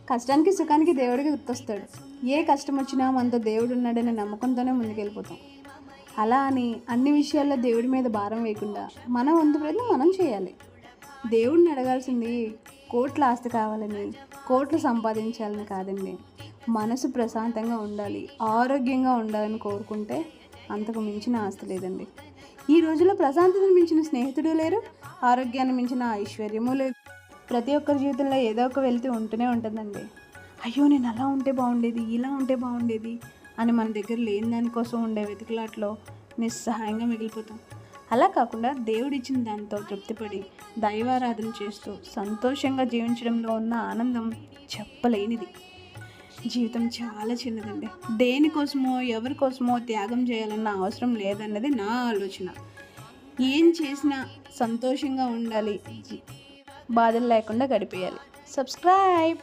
కష్టానికి సుఖానికి దేవుడికి గుర్తొస్తాడు. ఏ కష్టం వచ్చినా మనతో దేవుడు ఉన్నాడనే నమ్మకంతోనే ముందుకెళ్ళిపోతాం. అలా అని అన్ని విషయాల్లో దేవుడి మీద భారం వేయకుండా మన వంతు ప్రయత్నం మనం చేయాలి. దేవుడిని అడగాల్సింది కోట్ల ఆస్తి కావాలని, కోట్లు సంపాదించాలని కాదండి. మనసు ప్రశాంతంగా ఉండాలి, ఆరోగ్యంగా ఉండాలని కోరుకుంటే అంతకు మించిన ఆస్తి లేదండి. ఈ రోజుల్లో ప్రశాంతతను మించిన స్నేహితుడు లేరు, ఆరోగ్యాన్ని మించిన ఐశ్వర్యము లేదు. ప్రతి ఒక్కరి జీవితంలో ఏదో ఒక వెలితి ఉంటూనే ఉంటుందండి. అయ్యో నేను అలా ఉంటే బాగుండేది, ఇలా ఉంటే బాగుండేది అని మన దగ్గర లేని దానికోసం ఉండే వెతుకులాట్లో నిస్సహాయంగా మిగిలిపోతాం. అలా కాకుండా దేవుడిచ్చిన దాంతో తృప్తిపడి దైవారాధన చేస్తూ సంతోషంగా జీవించడంలో ఉన్న ఆనందం చెప్పలేనిది. జీవితం చాలా చిన్నదండి. దేనికోసమో ఎవరి కోసమో త్యాగం చేయాలన్న అవసరం లేదన్నది నా ఆలోచన. ఏం చేసినా సంతోషంగా ఉండాలి, బాధలు లేకుండా గడిపేయాలి. సబ్స్క్రైబ్.